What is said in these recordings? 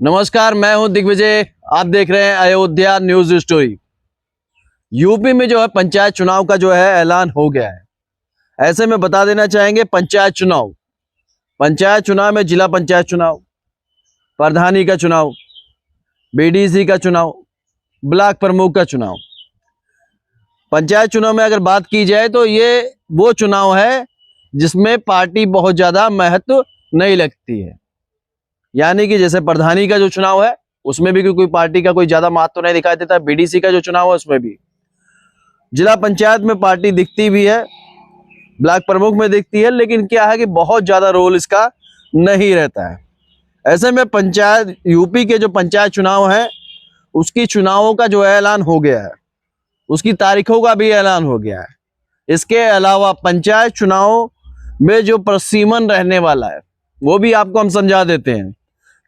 नमस्कार, मैं हूं दिग्विजय। आप देख रहे हैं अयोध्या न्यूज स्टोरी। यूपी में जो है पंचायत चुनाव का जो है ऐलान हो गया है। ऐसे में बता देना चाहेंगे पंचायत चुनाव में जिला पंचायत चुनाव, प्रधानी का चुनाव, बीडीसी का चुनाव, ब्लॉक प्रमुख का चुनाव। पंचायत चुनाव में अगर बात की जाए तो ये वो चुनाव है जिसमें पार्टी बहुत ज्यादा महत्व नहीं लगती है। यानी कि जैसे प्रधानी का जो चुनाव है उसमें भी कोई पार्टी का कोई ज्यादा महत्व नहीं दिखाई देता। बीडीसी का जो चुनाव है उसमें भी, जिला पंचायत में पार्टी दिखती भी है, ब्लॉक प्रमुख में दिखती है, लेकिन क्या है कि बहुत ज्यादा रोल इसका नहीं रहता है। ऐसे में पंचायत यूपी के जो पंचायत चुनाव है उसकी चुनावों का जो ऐलान हो गया है, उसकी तारीखों का भी ऐलान हो गया है। इसके अलावा पंचायत चुनाव में जो प्रसीमन रहने वाला है वो भी आपको हम समझा देते हैं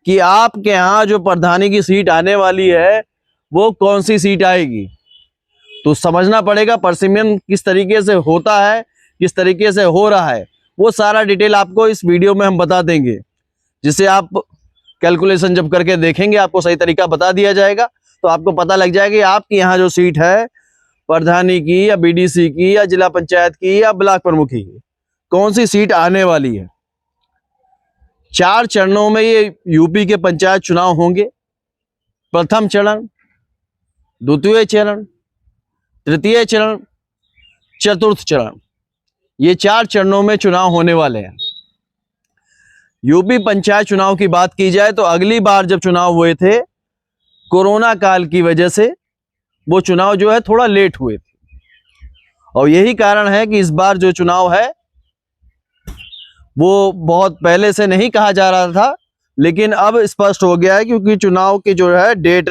कि आपके यहाँ जो प्रधानी की सीट आने वाली है वो कौन सी सीट आएगी। तो समझना पड़ेगा प्रसीमन किस तरीके से होता है, किस तरीके से हो रहा है, वो सारा डिटेल आपको इस वीडियो में हम बता देंगे, जिसे आप कैलकुलेशन जब करके देखेंगे आपको सही तरीका बता दिया जाएगा। तो आपको पता लग जाएगा कि आपकी यहाँ जो सीट है प्रधानी की या बीडीसी की या जिला पंचायत की या ब्लॉक प्रमुखी की, कौन सी सीट आने वाली है। 4 चरणों में ये यूपी के पंचायत चुनाव होंगे। प्रथम चरण, द्वितीय चरण, तृतीय चरण, चतुर्थ चरण, ये 4 चरणों में चुनाव होने वाले हैं। यूपी पंचायत चुनाव की बात की जाए तो अगली बार जब चुनाव हुए थे कोरोना काल की वजह से वो चुनाव जो है थोड़ा लेट हुए थे, और यही कारण है कि इस बार जो चुनाव है वो बहुत पहले से नहीं कहा जा रहा था, लेकिन अब स्पष्ट हो गया है क्योंकि चुनाव की जो है डेट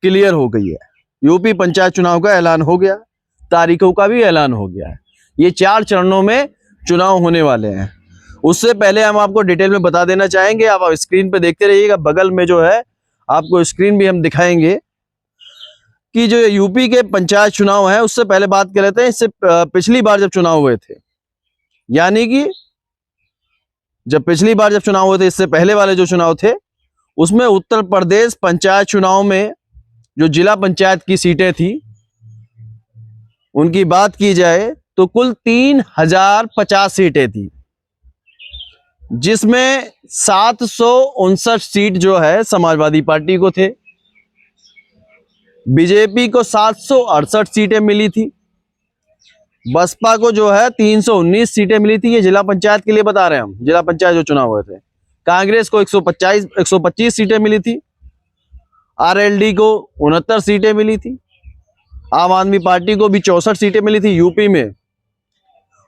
क्लियर हो गई है। यूपी पंचायत चुनाव का ऐलान हो गया, तारीखों का भी ऐलान हो गया है। ये 4 चरणों में चुनाव होने वाले हैं। उससे पहले हम आपको डिटेल में बता देना चाहेंगे, आप स्क्रीन पे देखते रहिएगा। बगल में जो है आपको स्क्रीन भी हम दिखाएंगे कि जो यूपी के पंचायत चुनाव है उससे पहले बात कर लेते हैं। इससे पिछली बार जब चुनाव हुए थे, यानी कि जब पिछली बार जब चुनाव हुए थे, इससे पहले वाले जो चुनाव थे उसमें उत्तर प्रदेश पंचायत चुनाव में जो जिला पंचायत की सीटें थी उनकी बात की जाए तो कुल 3050 सीटें थी, जिसमें 759 सीट जो है समाजवादी पार्टी को थे, बीजेपी को 768 सीटें मिली थी, बसपा को जो है 319 सीटें मिली थी। ये जिला पंचायत के लिए बता रहे हैं हम, जिला पंचायत जो चुनाव हुए थे। कांग्रेस को 125 सीटें मिली थी, आरएलडी को 69 सीटें मिली थी, आम आदमी पार्टी को भी 64 सीटें मिली थी यूपी में,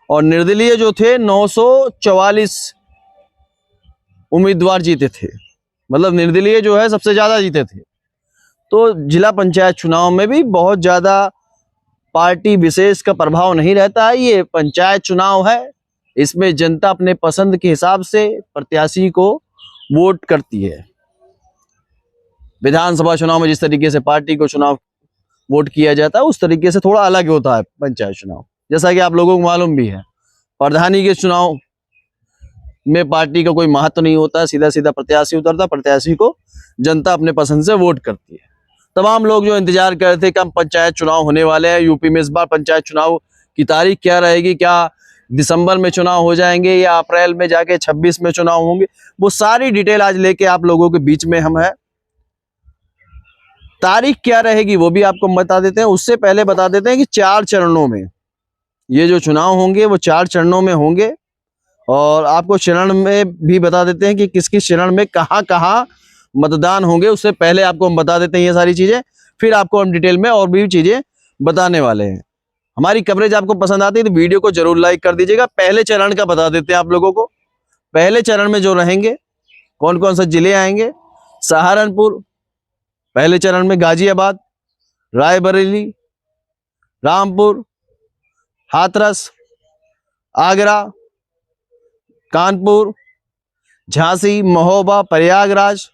और निर्दलीय जो थे 944 उम्मीदवार जीते थे। मतलब निर्दलीय जो है सबसे ज्यादा जीते थे। तो जिला पंचायत चुनाव में भी बहुत ज्यादा पार्टी विशेष का प्रभाव नहीं रहता है। ये पंचायत चुनाव है, इसमें जनता अपने पसंद के हिसाब से प्रत्याशी को वोट करती है। विधानसभा चुनाव में जिस तरीके से पार्टी को चुनाव वोट किया जाता है उस तरीके से थोड़ा अलग होता है पंचायत चुनाव, जैसा कि आप लोगों को मालूम भी है। प्रधानी के चुनाव में पार्टी का कोई महत्व नहीं होता है, सीधा सीधा प्रत्याशी उतरता, प्रत्याशी को जनता अपने पसंद से वोट करती है। तमाम लोग जो इंतजार कर रहे थे कि हम पंचायत चुनाव होने वाले हैं यूपी में, इस बार पंचायत चुनाव की तारीख क्या रहेगी, क्या दिसंबर में चुनाव हो जाएंगे या अप्रैल में जाके 26 में चुनाव होंगे, वो सारी डिटेल आज लेके आप लोगों के बीच में हम है। तारीख क्या रहेगी वो भी आपको बता देते हैं। उससे पहले बता देते हैं कि 4 चरणों में ये जो चुनाव होंगे वो 4 चरणों में होंगे, और आपको चरण में भी बता देते हैं कि किस किस चरण में कहाँ कहाँ मतदान होंगे। उससे पहले आपको हम बता देते हैं ये सारी चीजें, फिर आपको हम डिटेल में और भी चीजें बताने वाले हैं। हमारी कवरेज आपको पसंद आती है तो वीडियो को जरूर लाइक कर दीजिएगा। पहले चरण का बता देते हैं आप लोगों को। पहले चरण में जो रहेंगे, कौन कौन से जिले आएंगे, सहारनपुर पहले चरण में, गाजियाबाद, रायबरेली, रामपुर, हाथरस, आगरा, कानपुर, झांसी, महोबा, प्रयागराज,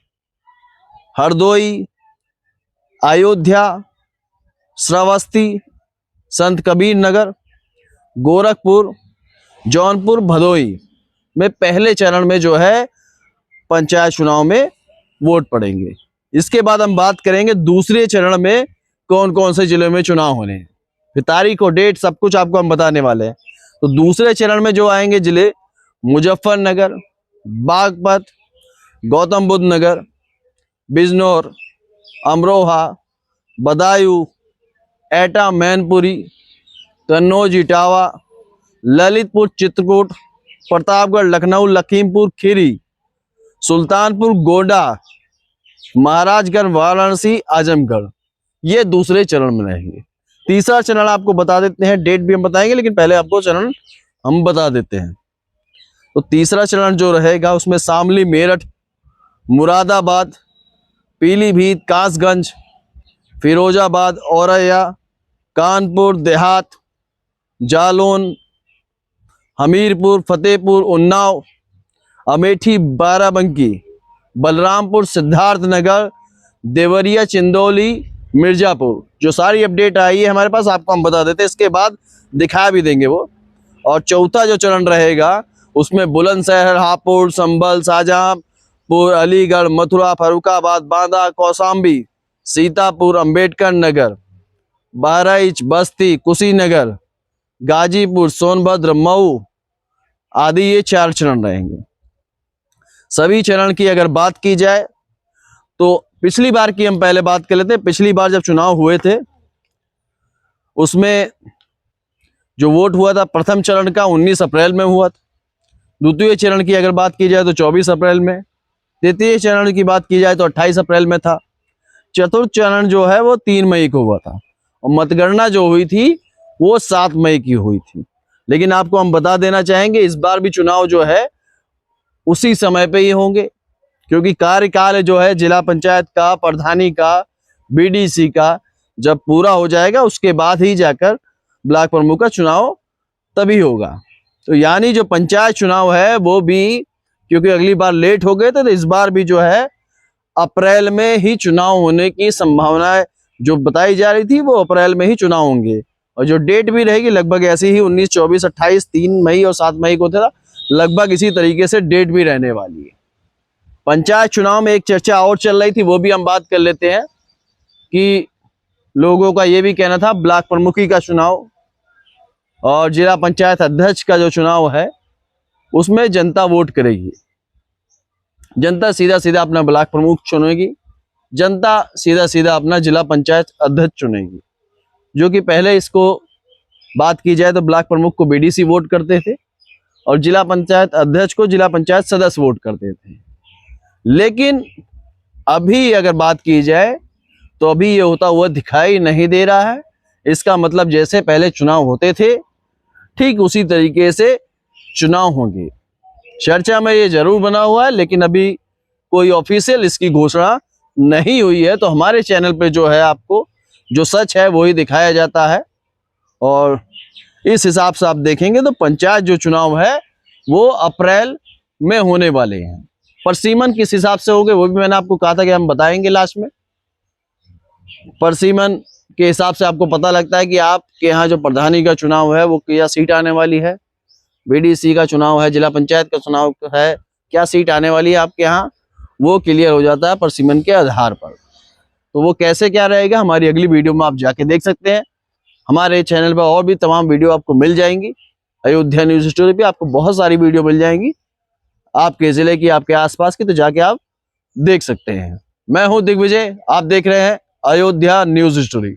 हरदोई, अयोध्या, श्रावस्ती, संत कबीर नगर, गोरखपुर, जौनपुर, भदोई में पहले चरण में जो है पंचायत चुनाव में वोट पड़ेंगे। इसके बाद हम बात करेंगे दूसरे चरण में कौन कौन से जिलों में चुनाव होने हैं, फिर तारीख और डेट सब कुछ आपको हम बताने वाले हैं। तो दूसरे चरण में जो आएंगे जिले, मुजफ्फरनगर, बागपत, गौतम बुद्ध नगर, बिजनौर, अमरोहा, बदायूं, एटा, मैनपुरी, कन्नौज, इटावा, ललितपुर, चित्रकूट, प्रतापगढ़, लखनऊ, लखीमपुर खीरी, सुल्तानपुर, गोंडा, महाराजगंज, वाराणसी, आजमगढ़, ये दूसरे चरण में रहेंगे। तीसरा चरण आपको बता देते हैं, डेट भी हम बताएंगे, लेकिन पहले आपको चरण हम बता देते हैं। तो तीसरा चरण जो रहेगा उसमें शामली, मेरठ, मुरादाबाद, पीलीभीत, कासगंज, फिरोजाबाद, औरैया, कानपुर देहात, जालौन, हमीरपुर, फतेहपुर, उन्नाव, अमेठी, बाराबंकी, बलरामपुर, सिद्धार्थनगर, देवरिया, चिंदौली, मिर्जापुर, जो सारी अपडेट आई है हमारे पास आपको हम बता देते हैं, इसके बाद दिखा भी देंगे वो। और चौथा जो चरण रहेगा उसमें बुलंदशहर, हापुड़, संभल, शाहजहांपुर, अलीगढ़, मथुरा, फर्रुखाबाद, बांदा, कौशाम्बी, सीतापुर, अंबेडकर नगर, बहराइच, बस्ती, कुशीनगर, गाजीपुर, सोनभद्र, मऊ आदि, ये 4 चरण रहेंगे। सभी चरण की अगर बात की जाए तो पिछली बार की हम पहले बात कर लेते हैं। पिछली बार जब चुनाव हुए थे उसमें जो वोट हुआ था प्रथम चरण का 19 अप्रैल में हुआ था। द्वितीय चरण की अगर बात की जाए तो 24 अप्रैल में, तृतीय चरण की बात की जाए तो 28 अप्रैल में था, चतुर्थ चरण जो है वो 3 मई को हुआ था और मतगणना जो हुई थी वो 7 मई की हुई थी। लेकिन आपको हम बता देना चाहेंगे इस बार भी चुनाव जो है उसी समय पे ही होंगे, क्योंकि कार्यकाल जो है जिला पंचायत का, प्रधानी का, बीडीसी का जब पूरा हो जाएगा उसके बाद ही जाकर ब्लॉक प्रमुख का चुनाव तभी होगा। तो यानी जो पंचायत चुनाव है वो भी, क्योंकि अगली बार लेट हो गए थे तो इस बार भी जो है अप्रैल में ही चुनाव होने की संभावना जो बताई जा रही थी वो अप्रैल में ही चुनाव होंगे। और जो डेट भी रहेगी लगभग ऐसी ही 19, 24, 28, 3 मई और 7 मई को था, लगभग इसी तरीके से डेट भी रहने वाली है। पंचायत चुनाव में एक चर्चा और चल रही थी, वो भी हम बात कर लेते हैं कि लोगों का ये भी कहना था ब्लॉक प्रमुखी का चुनाव और जिला पंचायत अध्यक्ष का जो चुनाव है उसमें जनता वोट करेगी, जनता सीधा सीधा अपना ब्लॉक प्रमुख चुनेगी, जनता सीधा सीधा अपना जिला पंचायत अध्यक्ष चुनेगी। जो कि पहले इसको बात की जाए तो ब्लॉक प्रमुख को बीडीसी वोट करते थे और जिला पंचायत अध्यक्ष को जिला पंचायत सदस्य वोट करते थे। लेकिन अभी अगर बात की जाए तो अभी ये होता हुआ दिखाई नहीं दे रहा है। इसका मतलब जैसे पहले चुनाव होते थे ठीक उसी तरीके से चुनाव होंगे। चर्चा में ये जरूर बना हुआ है, लेकिन अभी कोई ऑफिशियल इसकी घोषणा नहीं हुई है। तो हमारे चैनल पे जो है आपको जो सच है वही दिखाया जाता है और इस हिसाब से आप देखेंगे तो पंचायत जो चुनाव है वो अप्रैल में होने वाले हैं। परसीमन किस हिसाब से होंगे वो भी मैंने आपको कहा था कि हम बताएंगे लास्ट में। परसीमन के हिसाब से आपको पता लगता है कि आपके यहाँ जो प्रधानी का चुनाव है वो क्या सीट आने वाली है, बीडीसी का चुनाव है, जिला पंचायत का चुनाव है, क्या सीट आने वाली है आपके यहाँ, वो क्लियर हो जाता है परसीमन के आधार पर। तो वो कैसे क्या रहेगा हमारी अगली वीडियो में आप जाके देख सकते हैं। हमारे चैनल पर और भी तमाम वीडियो आपको मिल जाएंगी। अयोध्या न्यूज स्टोरी पे आपको बहुत सारी वीडियो मिल जाएंगी आपके जिले की, आपके आसपास की, तो जाके आप देख सकते हैं। मैं हूं दिग्विजय, आप देख रहे हैं अयोध्या न्यूज स्टोरी।